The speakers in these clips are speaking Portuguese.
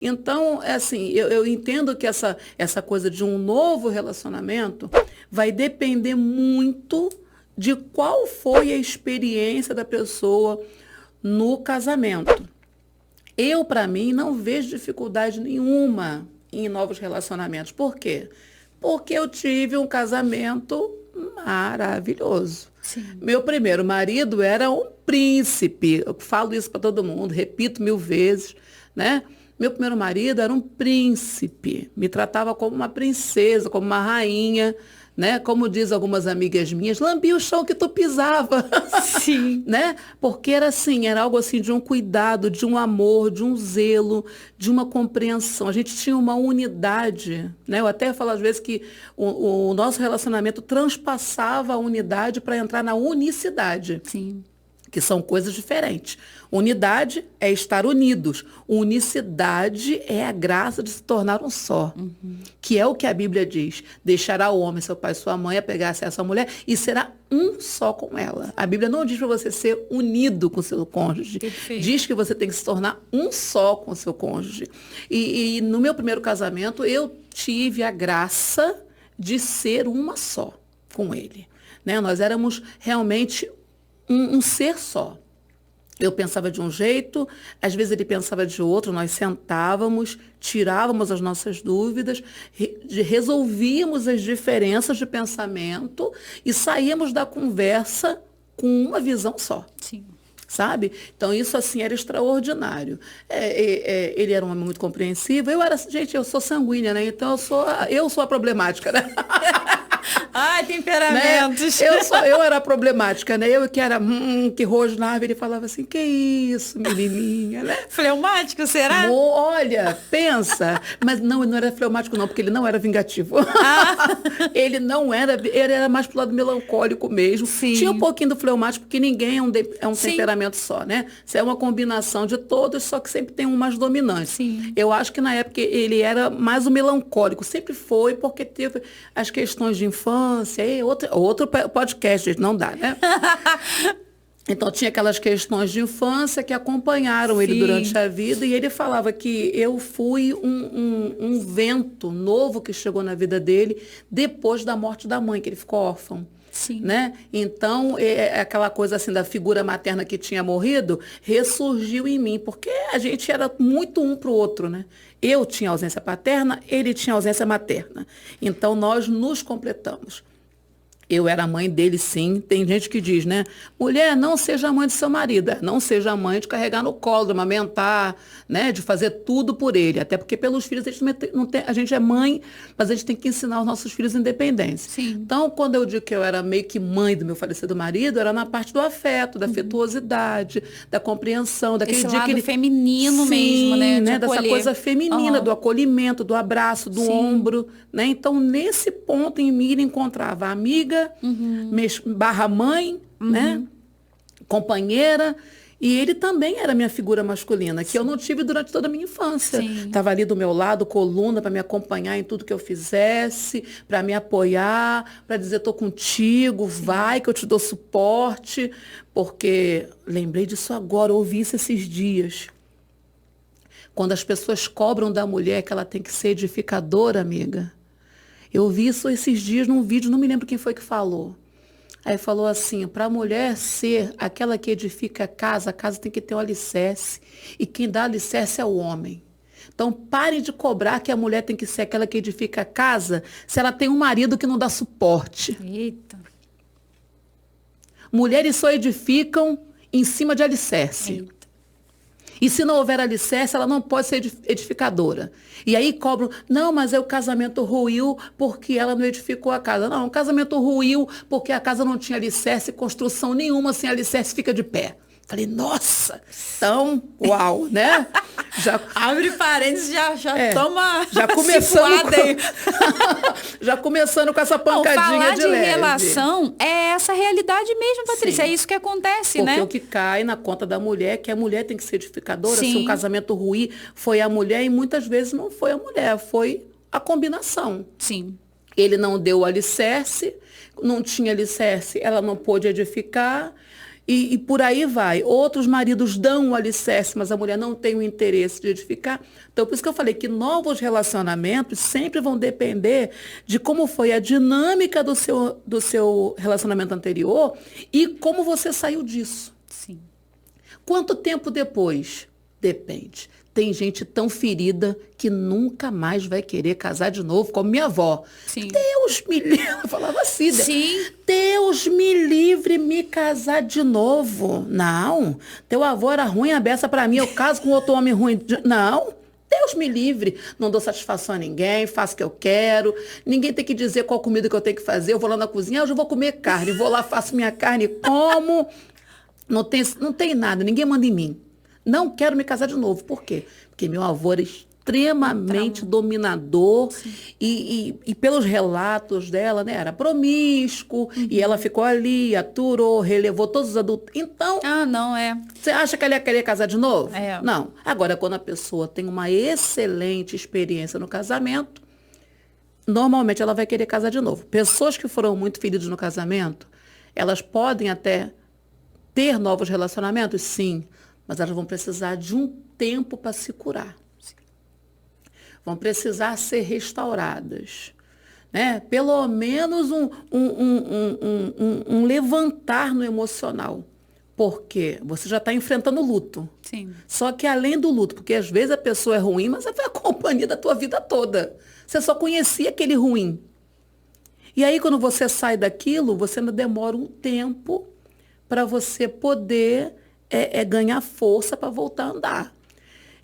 Então, é assim, eu entendo que essa coisa de um novo relacionamento vai depender muito de qual foi a experiência da pessoa no casamento. Eu, para mim, não vejo dificuldade nenhuma em novos relacionamentos. Por quê? Porque eu tive um casamento maravilhoso. Sim. Meu primeiro marido era um príncipe. Eu falo isso para todo mundo, repito 1000 vezes, né? Meu primeiro marido era um príncipe. Me tratava como uma princesa, como uma rainha, né? Como diz algumas amigas minhas, lambia o chão que tu pisava. Sim. Né? Porque era assim, era algo assim de um cuidado, de um amor, de um zelo, de uma compreensão. A gente tinha uma unidade, né? Eu até falo às vezes que o nosso relacionamento transpassava a unidade para entrar na unicidade, Sim. que são coisas diferentes. Unidade é estar unidos. Unicidade é a graça de se tornar um só. Que é o que a Bíblia diz. Deixará o homem, seu pai e sua mãe, apegar-se a essa mulher e será um só com ela. A Bíblia não diz para você ser unido com seu cônjuge. Perfeito. Diz que você tem que se tornar um só com seu cônjuge. E no meu primeiro casamento, eu tive a graça de ser uma só com ele. Né? Nós éramos realmente um ser só. Eu pensava de um jeito, às vezes ele pensava de outro, nós sentávamos, tirávamos as nossas dúvidas, resolvíamos as diferenças de pensamento e saíamos da conversa com uma visão só. Sim. Sabe? Então, isso, assim, era extraordinário. Ele era um homem muito compreensivo. Gente, eu sou sanguínea, né? Então, eu sou a problemática, né? Ai, Né? temperamentos. Eu era a problemática, né? Eu que era, que rosnava, ele falava assim, que isso, menininha, né? Fleumático, será? Olha, pensa. Mas não era fleumático não, porque ele não era vingativo. Ele não era, ele era mais pro lado melancólico mesmo. Sim. Tinha um pouquinho do fleumático, porque ninguém é um Sim. temperamento só, né? Isso é uma combinação de todos, só que sempre tem um mais dominante. Sim. Eu acho que na época ele era mais o melancólico, sempre foi, porque teve as questões de infância, outro podcast, gente, não dá, né? Então, tinha aquelas questões de infância que acompanharam ele Sim. durante a vida, e ele falava que eu fui um vento novo que chegou na vida dele depois da morte da mãe, que ele ficou órfão. Sim. Né? Então, aquela coisa assim da figura materna que tinha morrido, ressurgiu em mim, porque a gente era muito um para o outro, né? Eu tinha ausência paterna, ele tinha ausência materna. Então, nós nos completamos. Eu era a mãe dele, sim. Tem gente que diz, né? Mulher, não seja a mãe do seu marido. Não seja a mãe de carregar no colo, de amamentar, né? De fazer tudo por ele. Até porque pelos filhos a gente é mãe, mas a gente tem que ensinar os nossos filhos independência. Sim. Então, quando eu digo que eu era meio que mãe do meu falecido marido, era na parte do afeto, da afetuosidade, da compreensão, daquele Esse dia lado que ele... feminino Sim, mesmo, né? De dessa acolher. coisa feminina, Aham. do acolhimento, do abraço, do Sim. ombro, né? Então, nesse ponto em mim, ele encontrava a amiga, barra mãe, né? Companheira. E ele também era minha figura masculina, que eu não tive durante toda a minha infância. Sim. Estava ali do meu lado, coluna, para me acompanhar em tudo que eu fizesse, para me apoiar, para dizer, estou contigo, vai que eu te dou suporte. Porque, lembrei disso agora, ouvi isso esses dias. Quando as pessoas cobram da mulher que ela tem que ser edificadora, amiga. Eu vi isso esses dias num vídeo, não me lembro quem foi que falou. Aí falou assim, para a mulher ser aquela que edifica a casa tem que ter um alicerce. E quem dá alicerce é o homem. Então, pare de cobrar que a mulher tem que ser aquela que edifica a casa se ela tem um marido que não dá suporte. Eita. Mulheres só edificam em cima de alicerce. Eita. E se não houver alicerce, ela não pode ser edificadora. E aí cobram, não, mas o casamento ruiu porque ela não edificou a casa. Não, o casamento ruiu porque a casa não tinha alicerce, construção nenhuma sem alicerce fica de pé. Falei, nossa, então, uau, né? Já abre parênteses, já toma já começando aí. Já começando com essa pancadinha falar de de leve. Relação é essa realidade mesmo, Patrícia. Sim. É isso que acontece, porque né? o que cai na conta da mulher é que a mulher tem que ser edificadora. Sim. Se um casamento ruim foi a mulher, e muitas vezes não foi a mulher, foi a combinação. Sim. Ele não deu o alicerce, não tinha alicerce, ela não pôde edificar. E por aí vai. Outros maridos dão o alicerce, mas a mulher não tem o interesse de edificar. Então, por isso que eu falei que novos relacionamentos sempre vão depender de como foi a dinâmica do seu relacionamento anterior e como você saiu disso. Sim. Quanto tempo depois? Depende. Tem gente tão ferida que nunca mais vai querer casar de novo, como minha avó. Sim. Deus me livre, eu falava assim. Sim. Deus me livre me casar de novo. Não, teu avô era ruim, a beça pra mim, eu caso com outro homem ruim. Não, Deus me livre. Não dou satisfação a ninguém, faço o que eu quero. Ninguém tem que dizer qual comida que eu tenho que fazer. Eu vou lá na cozinha, hoje eu vou comer carne. Vou lá, faço minha carne, como. Não tem nada, ninguém manda em mim. Não quero me casar de novo. Por quê? Porque meu avô era extremamente dominador e pelos relatos dela, né, era promíscuo, e ela ficou ali, aturou, relevou todos os adultos. Então, não é. Você acha que ela ia querer casar de novo? É. Não. Agora, quando a pessoa tem uma excelente experiência no casamento, normalmente ela vai querer casar de novo. Pessoas que foram muito feridas no casamento, elas podem até ter novos relacionamentos? Sim. Mas elas vão precisar de um tempo para se curar. Vão precisar ser restauradas. Né? Pelo menos um levantar no emocional. Porque você já está enfrentando o luto. Sim. Só que além do luto, porque às vezes a pessoa é ruim, mas ela foi a companhia da tua vida toda. Você só conhecia aquele ruim. E aí, quando você sai daquilo, você ainda demora um tempo para você poder ganhar força para voltar a andar.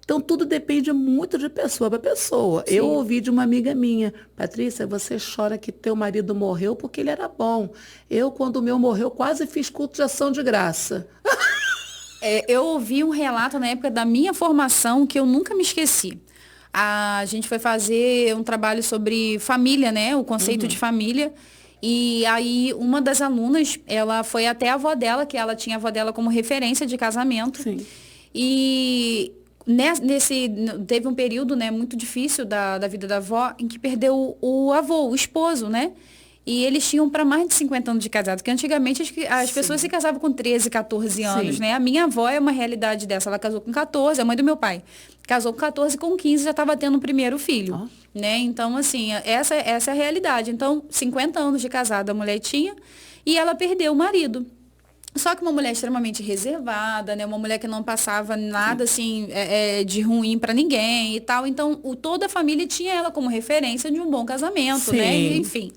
Então, tudo depende muito de pessoa para pessoa. Sim. Eu ouvi de uma amiga minha, Patrícia, você chora que teu marido morreu porque ele era bom. Eu, quando o meu morreu, quase fiz culto de ação de graça. Eu ouvi um relato na época da minha formação que eu nunca me esqueci. A gente foi fazer um trabalho sobre família, né? O conceito de família. E aí, uma das alunas, ela foi até a avó dela, que ela tinha a avó dela como referência de casamento. Sim. E teve um período, né, muito difícil da vida da avó, em que perdeu o avô, o esposo, né? E eles tinham para mais de 50 anos de casado, porque antigamente as pessoas se casavam com 13, 14 anos, Sim. né? A minha avó é uma realidade dessa, ela casou com 14, a mãe do meu pai. Casou com 14, com 15 já estava tendo o primeiro filho, né? Então, assim, essa é a realidade. Então, 50 anos de casado a mulher tinha e ela perdeu o marido. Só que uma mulher extremamente reservada, né? Uma mulher que não passava nada, assim, de ruim para ninguém e tal. Então, toda a família tinha ela como referência de um bom casamento, né? Enfim.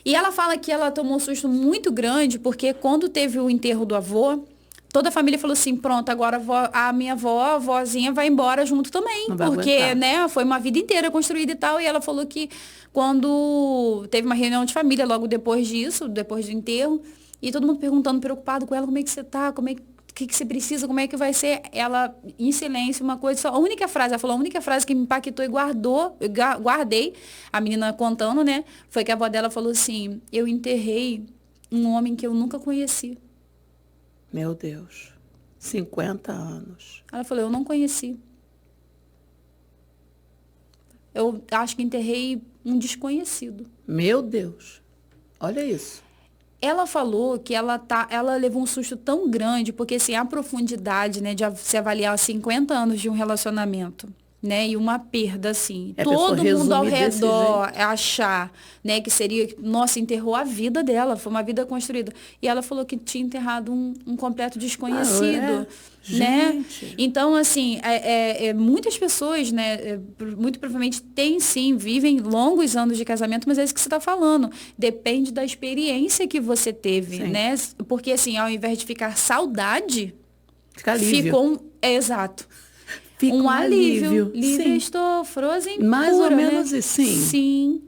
E ela fala que ela tomou um susto muito grande, porque quando teve o enterro do avô, toda a família falou assim, pronto, agora a minha avó, a vozinha, vai embora junto também. Porque, né, foi uma vida inteira construída e tal. E ela falou que quando teve uma reunião de família logo depois disso, depois do enterro, e todo mundo perguntando, preocupado com ela, como é que você tá, o que você precisa, como é que vai ser? Ela, em silêncio, uma coisa só. Ela falou, a única frase que me impactou e guardei, a menina contando, né? Foi que a avó dela falou assim, eu enterrei um homem que eu nunca conheci. Meu Deus, 50 anos. Ela falou, eu não conheci. Eu acho que enterrei um desconhecido. Meu Deus, olha isso. Ela falou que ela levou um susto tão grande, porque assim, a profundidade, né, de se avaliar 50 anos de um relacionamento, né, e uma perda, assim, todo mundo ao redor achar, né, que seria, nossa, enterrou a vida dela, foi uma vida construída. E ela falou que tinha enterrado um completo desconhecido, né? Gente. Então, assim, muitas pessoas, né, muito provavelmente vivem longos anos de casamento, mas é isso que você está falando. Depende da experiência que você teve, né? Porque, assim, ao invés de ficar saudade, fica alívio. Ficou exato. Fica um alívio. Livre Sim. estou, frozen Mais pura, ou menos né? assim. Sim.